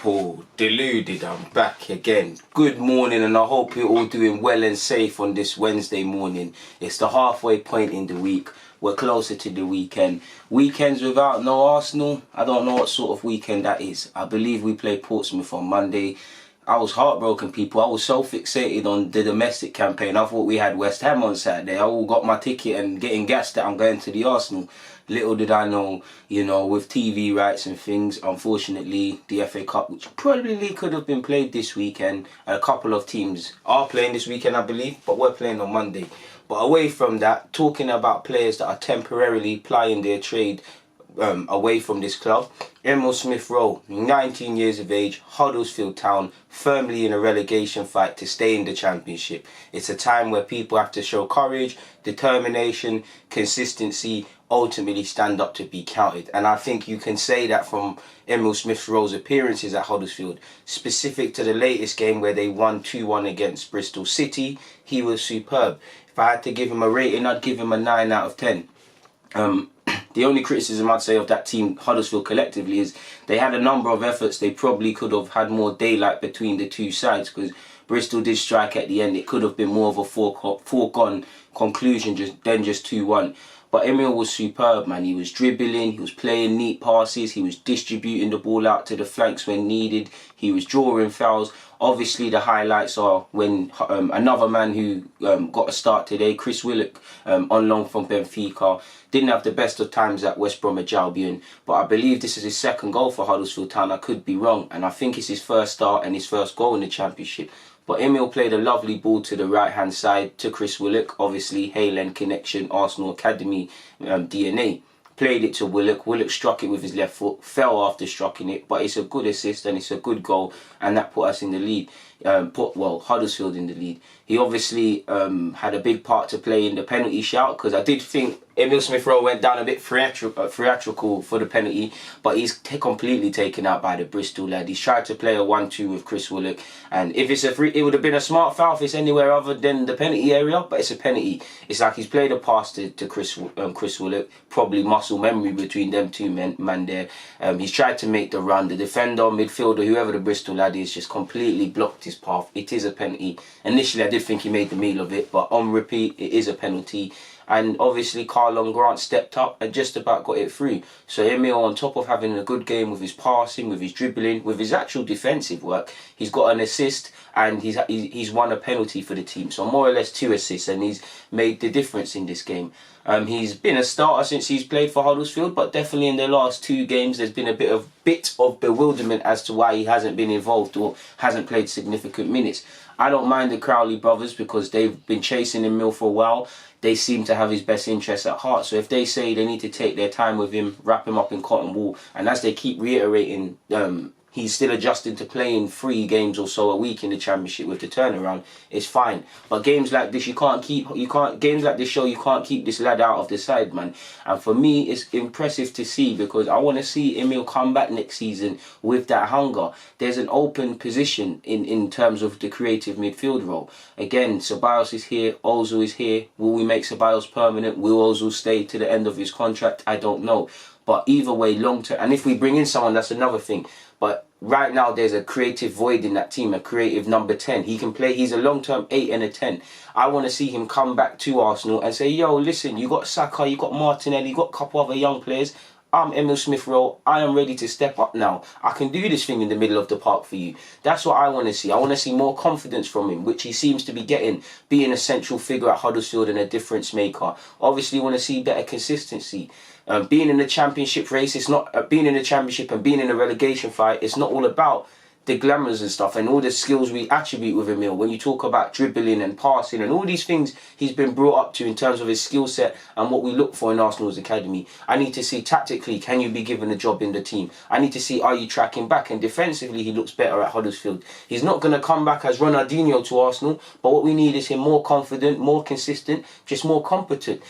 people, Deluded, I'm back again. Good morning, and I hope you're all doing well and safe on this Wednesday morning. It's the halfway point in the week. We're closer to the weekend. Weekends without no Arsenal, I don't know what sort of weekend that is. I believe we play Portsmouth on Monday. I was heartbroken, people. I was so fixated on the domestic campaign. I thought we had West Ham on Saturday. I all got my ticket and getting gassed that I'm going to the Arsenal. Little did I know, with TV rights and things, unfortunately, the FA Cup, which probably could have been played this weekend, a couple of teams are playing this weekend, I believe, but we're playing on Monday. But away from that, talking about players that are temporarily plying their trade away from this club, Emile Smith-Rowe, 19 years of age, Huddersfield Town, firmly in a relegation fight to stay in the Championship. It's a time where people have to show courage, determination, consistency, ultimately stand up to be counted. And I think you can say that from Emile Smith-Rowe's appearances at Huddersfield. Specific to the latest game where they won 2-1 against Bristol City, he was superb. If I had to give him a rating, I'd give him a 9 out of 10. The only criticism I'd say of that team, Huddersfield collectively, is they had a number of efforts. They probably could have had more daylight between the two sides, because Bristol did strike at the end. It could have been more of a foregone conclusion than just 2-1. But Emile was superb, man. He was dribbling, he was playing neat passes, he was distributing the ball out to the flanks when needed, he was drawing fouls. Obviously, the highlights are when another man who got a start today, Chris Willock, on loan from Benfica, didn't have the best of times at West Bromwich Albion, but I believe this is his second goal for Huddersfield Town. I could be wrong, and I think it's his first start and his first goal in the Championship. But Emile played a lovely ball to the right-hand side to Chris Willock, obviously Hale End connection, Arsenal Academy DNA. Played it to Willock. Willock struck it with his left foot, fell after striking it, but it's a good assist and it's a good goal, and that put us in the lead. Huddersfield in the lead. He obviously had a big part to play in the penalty shout, because I did think Emile Smith-Rowe went down a bit theatrical for the penalty, but he's completely taken out by the Bristol lad. He's tried to play a 1-2 with Chris Willock, and if it's a free, it would have been a smart foul if it's anywhere other than the penalty area, but it's a penalty. It's like he's played a pass to Chris Willock, probably muscle memory between them two men there. He's tried to make the run. The defender, midfielder, whoever the Bristol lad is, just completely blocked his path. It is a penalty. Initially, I did think he made the meal of it, but on repeat, it is a penalty. And obviously, Carlon Grant stepped up and just about got it through. So Emile, on top of having a good game with his passing, with his dribbling, with his actual defensive work, he's got an assist and he's won a penalty for the team. So more or less 2 assists, and he's made the difference in this game. He's been a starter since he's played for Huddersfield, but definitely in the last 2 games, there's been a bit of bewilderment as to why he hasn't been involved or hasn't played significant minutes. I don't mind the Crowley brothers because they've been chasing Emile for a while. They seem to have his best interests at heart. So if they say they need to take their time with him, wrap him up in cotton wool, and as they keep reiterating, he's still adjusting to playing 3 games or so a week in the Championship with the turnaround, it's fine. But games like this, games like this show you can't keep this lad out of the side, man. And for me, it's impressive to see, because I want to see Emile come back next season with that hunger. There's an open position in terms of the creative midfield role. Again, Ceballos is here, Ozil is here. Will we make Ceballos permanent? Will Ozil stay to the end of his contract? I don't know. But either way, long term, and if we bring in someone, that's another thing. But right now, there's a creative void in that team, a creative number 10. He can play, he's a long-term 8 and a 10. I want to see him come back to Arsenal and say, yo, listen, you got Saka, you got Martinelli, you got a couple other young players. I'm Emile Smith-Rowe. I am ready to step up now. I can do this thing in the middle of the park for you. That's what I want to see. I want to see more confidence from him, which he seems to be getting, being a central figure at Huddersfield and a difference maker. Obviously, want to see better consistency. Being in the Championship race, it's not being in the Championship and being in a relegation fight. It's not all about the glamours and stuff and all the skills we attribute with Emile. When you talk about dribbling and passing and all these things he's been brought up to in terms of his skill set and what we look for in Arsenal's academy, I need to see tactically, can you be given a job in the team? I need to see, are you tracking back? And defensively, he looks better at Huddersfield. He's not going to come back as Ronaldinho to Arsenal, but what we need is him more confident, more consistent, just more competent.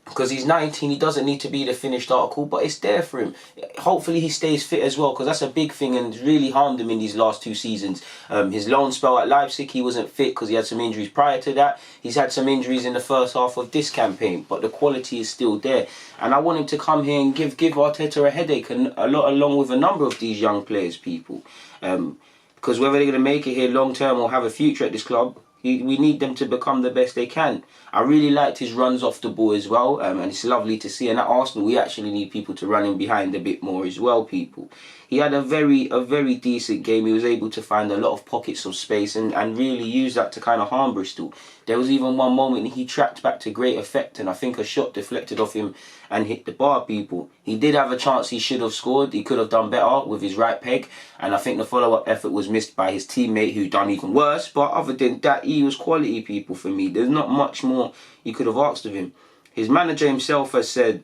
because he's 19, he doesn't need to be the finished article, but it's there for him. Hopefully he stays fit as well, because that's a big thing and really harmed him in these last 2 seasons. His loan spell at Leipzig, he wasn't fit because he had some injuries prior to that. He's had some injuries in the first half of this campaign, but the quality is still there. And I want him to come here and give Arteta a headache, and a lot along with a number of these young players, people. Because whether they're going to make it here long term or have a future at this club, we need them to become the best they can. I really liked his runs off the ball as well, and it's lovely to see. And at Arsenal, we actually need people to run in behind a bit more as well, people. He had a very decent game. He was able to find a lot of pockets of space and really use that to kind of harm Bristol. There was even one moment he tracked back to great effect, and I think a shot deflected off him and hit the bar, people. He did have a chance he should have scored. He could have done better with his right peg, and I think the follow-up effort was missed by his teammate, who done even worse. But other than that, he was quality, people, for me. There's not much more you could have asked of him. His manager himself has said,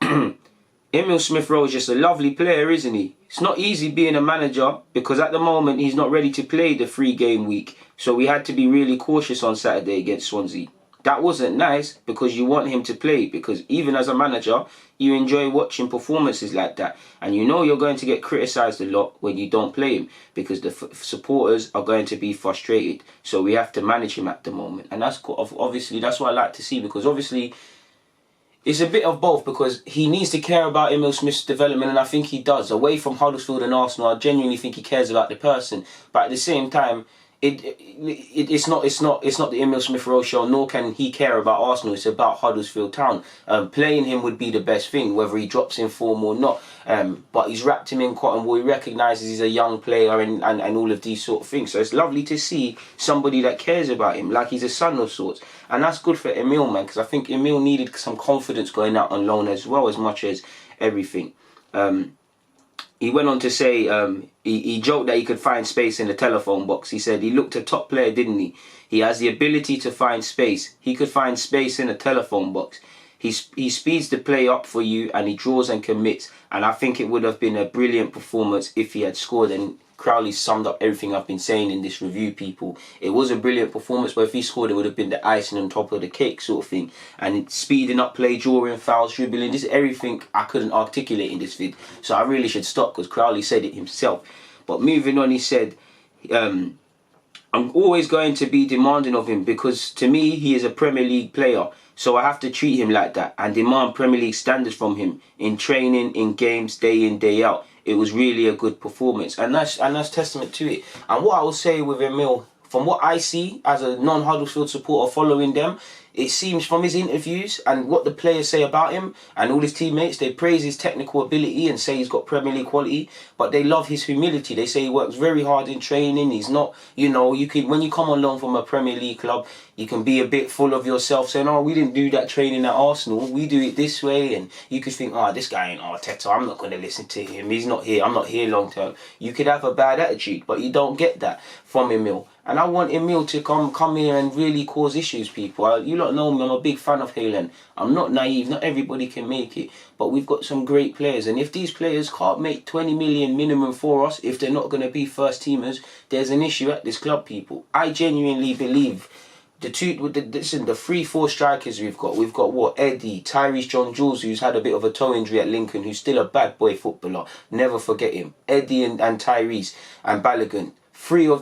Emile Smith-Rowe is just a lovely player, isn't he? It's not easy being a manager, because at the moment he's not ready to play the 3-game week. So we had to be really cautious on Saturday against Swansea. That wasn't nice, because you want him to play, because even as a manager, you enjoy watching performances like that. And you know you're going to get criticised a lot when you don't play him, because the supporters are going to be frustrated. So we have to manage him at the moment. And that's obviously, that's what I like to see, because obviously it's a bit of both, because he needs to care about Emile Smith's development, and I think he does. Away from Huddersfield and Arsenal, I genuinely think he cares about the person. But at the same time, it's not the Emile Smith-Rowe show, nor can he care about Arsenal. It's about Huddersfield Town. Playing him would be the best thing, whether he drops in form or not. But he's wrapped him in cotton wool. He recognises he's a young player and all of these sort of things. So it's lovely to see somebody that cares about him, like he's a son of sorts. And that's good for Emile, man, because I think Emile needed some confidence going out on loan as well, as much as everything. He went on to say, he joked that he could find space in the telephone box. He said he looked a top player, didn't he? He has the ability to find space. He could find space in a telephone box. He speeds the play up for you, and he draws and commits. And I think it would have been a brilliant performance if he had scored. And Crowley summed up everything I've been saying in this review, people. It was a brilliant performance, but if he scored, it would have been the icing on top of the cake sort of thing. And speeding up play, drawing fouls, dribbling, this is everything I couldn't articulate in this vid. So I really should stop, because Crowley said it himself. But moving on, he said, I'm always going to be demanding of him, because to me, he is a Premier League player. So I have to treat him like that and demand Premier League standards from him in training, in games, day in, day out. It was really a good performance, and that's testament to it. And what I will say with Emile, from what I see as a non-Huddersfield supporter following them, it seems from his interviews and what the players say about him and all his teammates, they praise his technical ability and say he's got Premier League quality, but they love his humility. They say he works very hard in training. He's not, you know, when you come on loan from a Premier League club, you can be a bit full of yourself, saying, oh, we didn't do that training at Arsenal, we do it this way. And you could think, oh, this guy ain't Arteta, I'm not going to listen to him, he's not here, I'm not here long term. You could have a bad attitude, but you don't get that from Emile. And I want Emile to come here and really cause issues, people. You lot know me, I'm a big fan of Haaland. I'm not naive, not everybody can make it. But we've got some great players. And if these players can't make 20 million minimum for us, if they're not going to be first teamers, there's an issue at this club, people. I genuinely believe the 3-4 strikers we've got what? Eddie, Tyrese John-Jules, who's had a bit of a toe injury at Lincoln, who's still a bad boy footballer. Never forget him. Eddie and Tyrese and Balogun. Two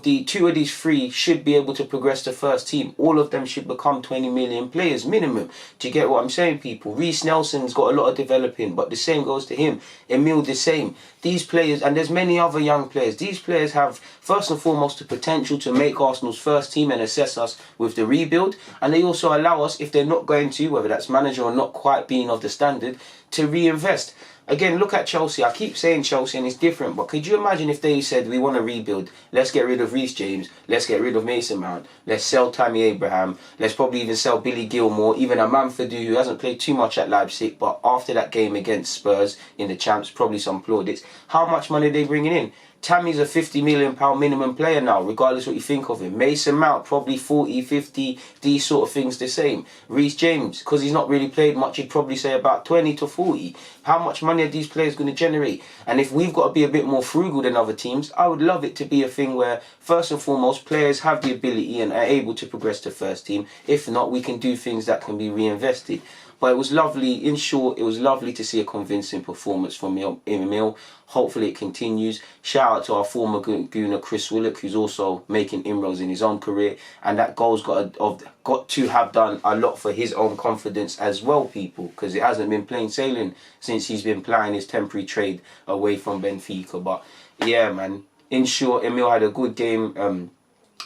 of these three should be able to progress to first team. All of them should become 20 million players minimum. Do you get what I'm saying, people? Reece Nelson's got a lot of developing, but the same goes to him. Emile the same. These players, and there's many other young players, these players have first and foremost the potential to make Arsenal's first team and assess us with the rebuild, and they also allow us, if they're not going to, whether that's manager or not quite being of the standard, to reinvest. Again, look at Chelsea. I keep saying Chelsea and it's different, but could you imagine if they said, we want to rebuild, let's get rid of Reece James, let's get rid of Mason Mount, let's sell Tammy Abraham, let's probably even sell Billy Gilmore, even a Manfadu who hasn't played too much at Leipzig, but after that game against Spurs in the Champs, probably some plaudits. How much money are they bringing in? Tammy's a £50 million minimum player now, regardless what you think of him. Mason Mount, probably 40, 50, these sort of things the same. Reece James, because he's not really played much, he'd probably say about 20 to 40. How much money money are these players going to generate? And if we've got to be a bit more frugal than other teams, I would love it to be a thing where, first and foremost, players have the ability and are able to progress to first team. If not, we can do things that can be reinvested. But it was lovely, in short, it was lovely to see a convincing performance from Emile. Hopefully it continues. Shout out to our former Gooner, Chris Willock, who's also making inroads in his own career. And that goal's got to have done a lot for his own confidence as well, people. Because it hasn't been plain sailing since he's been plying his temporary trade away from Benfica. But yeah, man, in short, Emile had a good game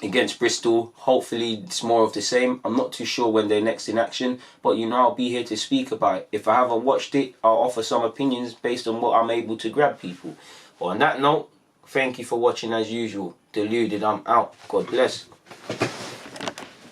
against Bristol. Hopefully it's more of the same. I'm not too sure when they're next in action, but you know, I'll be here to speak about it. If I haven't watched it, I'll offer some opinions based on what I'm able to grab, people. But on that note, thank you for watching as usual. Deluded, I'm out. God bless.